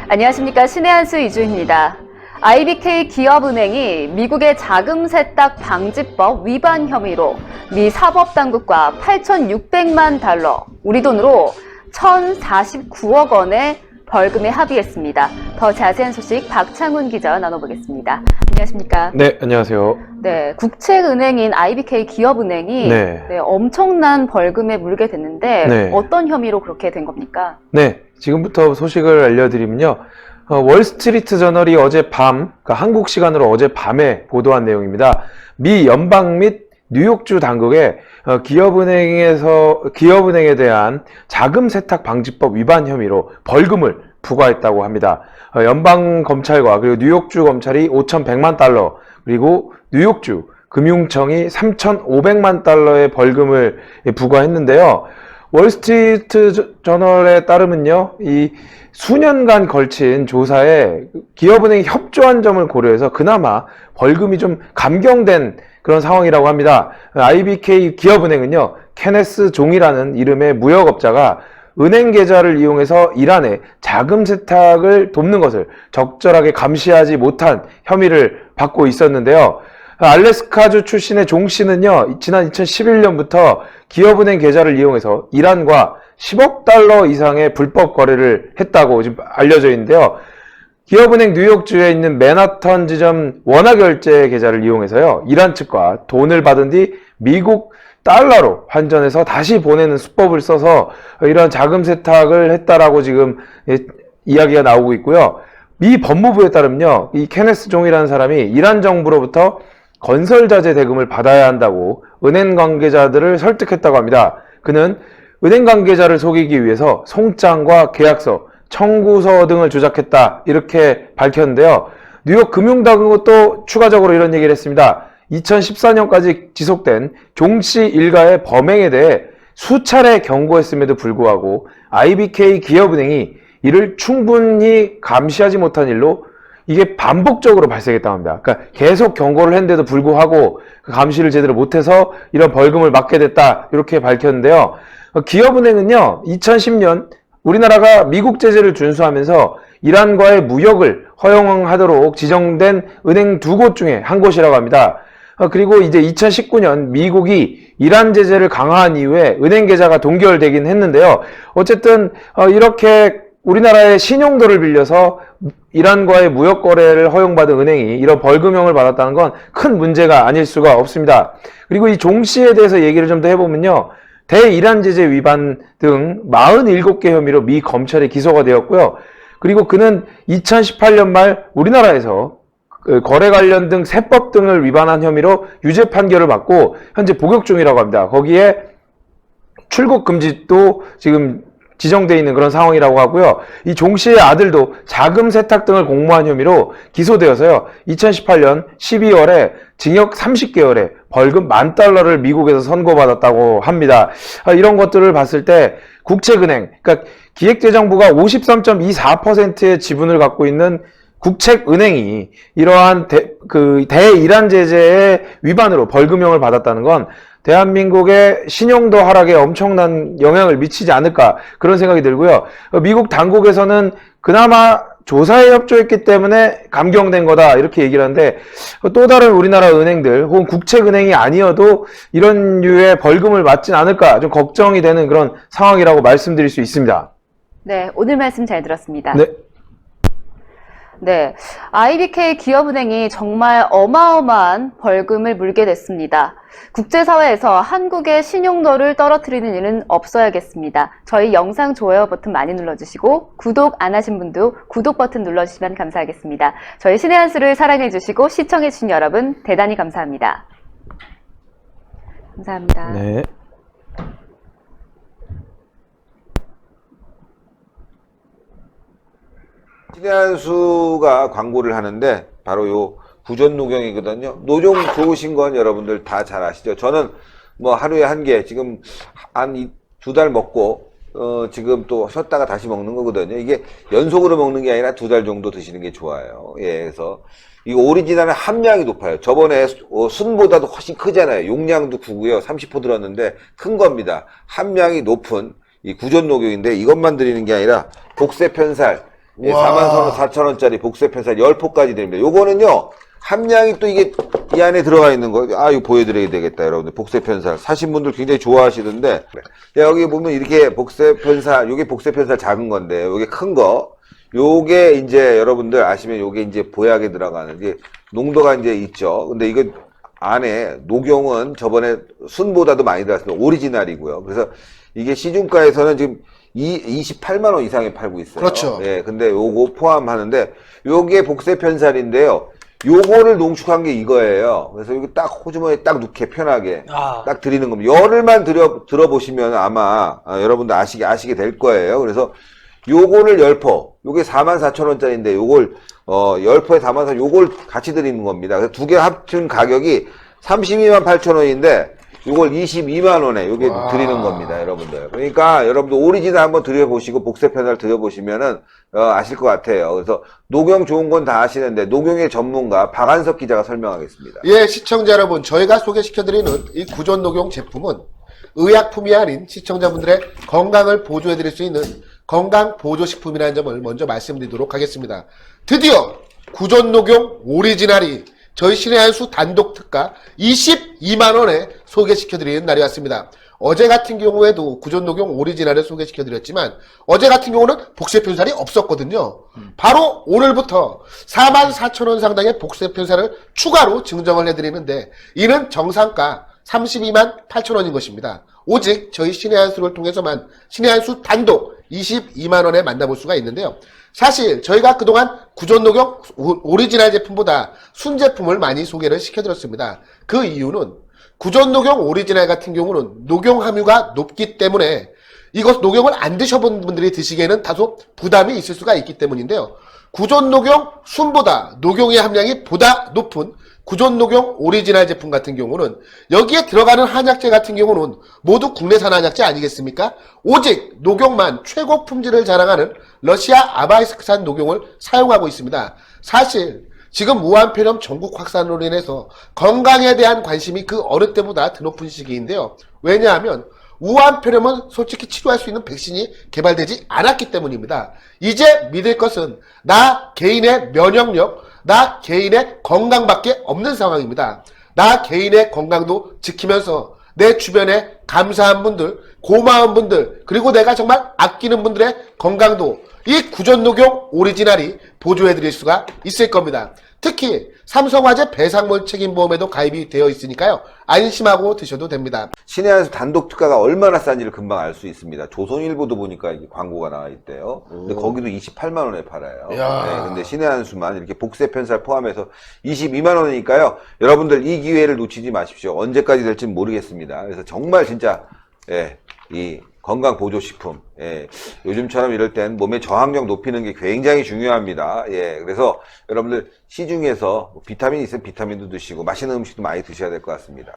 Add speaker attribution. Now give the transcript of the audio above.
Speaker 1: 안녕하십니까. 신의 한수 이주입니다. IBK 기업은행이 미국의 자금 세탁 방지법 위반 혐의로 미 사법당국과 8,600만 달러, 우리 돈으로 1,049억 원의 벌금에 합의했습니다. 더 자세한 소식 박창훈 기자와 나눠보겠습니다. 안녕하십니까?
Speaker 2: 네, 안녕하세요.
Speaker 1: 네, 국책은행인 IBK 기업은행이 엄청난 벌금에 물게 됐는데 어떤 혐의로 그렇게 된 겁니까?
Speaker 2: 네, 지금부터 소식을 알려드리면요. 월스트리트 저널이 어젯밤, 그러니까 한국 시간으로 어젯밤에 보도한 내용입니다. 미 연방 및 뉴욕주 당국에 기업은행에 대한 자금 세탁 방지법 위반 혐의로 벌금을 부과했다고 합니다. 연방 검찰과 그리고 뉴욕주 검찰이 5,100만 달러, 그리고 뉴욕주 금융청이 3,500만 달러의 벌금을 부과했는데요. 월스트리트 저널에 따르면요, 이 수년간 걸친 조사에 기업은행이 협조한 점을 고려해서 그나마 벌금이 좀 감경된 그런 상황이라고 합니다. IBK 기업은행은요, 케네스 종이라는 이름의 무역업자가 은행 계좌를 이용해서 이란의 자금 세탁을 돕는 것을 적절하게 감시하지 못한 혐의를 받고 있었는데요. 알래스카주 출신의 종 씨는요, 지난 2011년부터 기업은행 계좌를 이용해서 이란과 10억 달러 이상의 불법 거래를 했다고 지금 알려져 있는데요. 기업은행 뉴욕주에 있는 맨하탄 지점 원화결제 계좌를 이용해서요, 이란 측과 돈을 받은 뒤 미국 달러로 환전해서 다시 보내는 수법을 써서 이런 자금 세탁을 했다라고 지금 이야기가 나오고 있고요. 미 법무부에 따르면요, 이 케네스 종이라는 사람이 이란 정부로부터 건설자재 대금을 받아야 한다고 은행 관계자들을 설득했다고 합니다. 그는 은행 관계자를 속이기 위해서 송장과 계약서, 청구서 등을 조작했다, 이렇게 밝혔는데요. 뉴욕 금융당국은 또 추가적으로 이런 얘기를 했습니다. 2014년까지 지속된 종씨 일가의 범행에 대해 수차례 경고했음에도 불구하고 IBK 기업은행이 이를 충분히 감시하지 못한 일로 이게 반복적으로 발생했다고 합니다. 그러니까 계속 경고를 했는데도 불구하고 그 감시를 제대로 못해서 이런 벌금을 맞게 됐다, 이렇게 밝혔는데요. 기업은행은요, 2010년 우리나라가 미국 제재를 준수하면서 이란과의 무역을 허용하도록 지정된 은행 2곳 중에 한 곳이라고 합니다. 그리고 이제 2019년 미국이 이란 제재를 강화한 이후에 은행 계좌가 동결되긴 했는데요. 어쨌든 이렇게 우리나라의 신용도를 빌려서 이란과의 무역 거래를 허용받은 은행이 이런 벌금형을 받았다는 건 큰 문제가 아닐 수가 없습니다. 그리고 이 종 씨에 대해서 얘기를 좀 더 해보면요, 대이란 제재 위반 등 47개 혐의로 미 검찰에 기소가 되었고요. 그리고 그는 2018년 말 우리나라에서 거래 관련 등 세법 등을 위반한 혐의로 유죄 판결을 받고 현재 복역 중이라고 합니다. 거기에 출국 금지도 지금 지정되어 있는 그런 상황이라고 하고요. 이 종 씨의 아들도 자금 세탁 등을 공모한 혐의로 기소되어서요, 2018년 12월에 징역 30개월에 벌금 $10,000를 미국에서 선고받았다고 합니다. 이런 것들을 봤을 때 국책은행, 그러니까 기획재정부가 53.24%의 지분을 갖고 있는 국책은행이 이러한 대이란 제재의 위반으로 벌금형을 받았다는 건 대한민국의 신용도 하락에 엄청난 영향을 미치지 않을까, 그런 생각이 들고요. 미국 당국에서는 그나마 조사에 협조했기 때문에 감경된 거다, 이렇게 얘기를 하는데, 또 다른 우리나라 은행들 혹은 국책은행이 아니어도 이런 류의 벌금을 맞진 않을까 좀 걱정이 되는 그런 상황이라고 말씀드릴 수 있습니다.
Speaker 1: 네, 오늘 말씀 잘 들었습니다.
Speaker 2: 네.
Speaker 1: 네, IBK 기업은행이 정말 어마어마한 벌금을 물게 됐습니다. 국제사회에서 한국의 신용도를 떨어뜨리는 일은 없어야겠습니다. 저희 영상 좋아요 버튼 많이 눌러주시고 구독 안 하신 분도 구독 버튼 눌러주시면 감사하겠습니다. 저희 신의 한수를 사랑해주시고 시청해주신 여러분 대단히 감사합니다. 감사합니다.
Speaker 2: 네.
Speaker 3: 신의 한수가 광고를 하는데 바로 요 부전노경이거든요. 노종 좋으신 건 여러분들 다 잘 아시죠? 저는 뭐 하루에 한 개, 지금 한 2달 먹고 지금 또 쉬었다가 다시 먹는 거거든요. 이게 연속으로 먹는 게 아니라 2달 정도 드시는 게 좋아요. 예, 그래서 이 오리지널은 함량이 높아요. 저번에 순보다도 훨씬 크잖아요. 용량도 크고요. 30% 들었는데 큰 겁니다. 함량이 높은 이 구전 녹용인데 이것만 드리는 게 아니라 복세편살, 예, 44,000원짜리 복세편살 10포까지 드립니다. 요거는요, 함량이 또 이게 이 안에 들어가 있는 거, 이거 보여드려야 되겠다, 여러분들. 복세편살. 사신 분들 굉장히 좋아하시던데, 여기 보면 이렇게 복세편살, 요게 복세편살 작은 건데, 요게 큰 거, 요게 이제 여러분들 아시면 요게 이제 보약에 들어가는 게 농도가 이제 있죠. 근데 이거 안에 녹용은 저번에 순보다도 많이 들어갔습니다. 오리지널이고요. 그래서 이게 시중가에서는 지금 28만 원 이상에 팔고 있어요.
Speaker 4: 그렇죠.
Speaker 3: 예, 근데 요거 포함하는데 요게 복세편살인데요. 요거를 농축한 게 이거예요. 그래서 여기 딱 호주머니에 딱 넣게 편하게 딱 드리는 겁니다. 열흘만 들어보시면 아마 여러분들 아시게 될 거예요. 그래서 요거를 10포, 요게 44,000원짜리인데 요걸 10포에 담아서 요걸 같이 드리는 겁니다. 그래서 두 개 합친 가격이 32만 8천원인데 요걸 22만 원에 요게 드리는 겁니다, 여러분들. 그러니까 여러분들 오리지널 한번 드려보시고 복세편살 드려보시면은 아실 것 같아요. 그래서 녹용 좋은 건 다 아시는데 녹용의 전문가 박한석 기자가 설명하겠습니다.
Speaker 4: 예, 시청자 여러분, 저희가 소개시켜드리는 이 구전 녹용 제품은 의약품이 아닌 시청자분들의 건강을 보조해드릴 수 있는 건강보조식품이라는 점을 먼저 말씀드리도록 하겠습니다. 드디어 구전 녹용 오리지널이 저희 신의 한 수 단독 특가 22만원에 소개시켜드리는 날이 왔습니다. 어제 같은 경우에도 구전 녹용 오리지널을 소개시켜드렸지만 어제 같은 경우는 복세편살이 없었거든요. 바로 오늘부터 44,000원 상당의 복세편살을 추가로 증정을 해드리는데 이는 정상가 32만 8천원인 것입니다. 오직 저희 신의 한 수를 통해서만 신의 한 수 단독 22만원에 만나볼 수가 있는데요. 사실 저희가 그동안 구전 녹용 오리지널 제품보다 순제품을 많이 소개를 시켜드렸습니다. 그 이유는 구전 녹용 오리지널 같은 경우는 녹용 함유가 높기 때문에 이것 녹용을 안 드셔본 분들이 드시기에는 다소 부담이 있을 수가 있기 때문인데요. 구전 녹용 순보다 녹용의 함량이 보다 높은 구전 녹용 오리지널 제품 같은 경우는 여기에 들어가는 한약재 같은 경우는 모두 국내산 한약재 아니겠습니까? 오직 녹용만 최고 품질을 자랑하는 러시아 아바이스크산 녹용을 사용하고 있습니다. 사실 지금 무한폐렴 전국 확산으로 인해서 건강에 대한 관심이 그 어느 때보다 더 높은 시기인데요. 왜냐하면 우한폐렴은 솔직히 치료할 수 있는 백신이 개발되지 않았기 때문입니다. 이제 믿을 것은 나 개인의 면역력, 나 개인의 건강밖에 없는 상황입니다. 나 개인의 건강도 지키면서 내 주변에 감사한 분들, 고마운 분들, 그리고 내가 정말 아끼는 분들의 건강도 이 구전 녹용 오리지널이 보조해드릴 수가 있을 겁니다. 특히 삼성화재 배상물 책임보험에도 가입이 되어 있으니까요. 안심하고 드셔도 됩니다.
Speaker 3: 신의 한 수 단독 특가가 얼마나 싼지를 금방 알 수 있습니다. 조선일보도 보니까 이게 광고가 나와 있대요. 근데 거기도 28만 원에 팔아요. 네, 근데 신의 한 수만 이렇게 복세편살 포함해서 22만 원이니까요. 여러분들 이 기회를 놓치지 마십시오. 언제까지 될지는 모르겠습니다. 그래서 정말 진짜 이 건강 보조식품, 요즘처럼 이럴 땐 몸의 저항력 높이는 게 굉장히 중요합니다. 그래서 여러분들 시중에서 비타민 있으면 비타민도 드시고 맛있는 음식도 많이 드셔야 될 것 같습니다.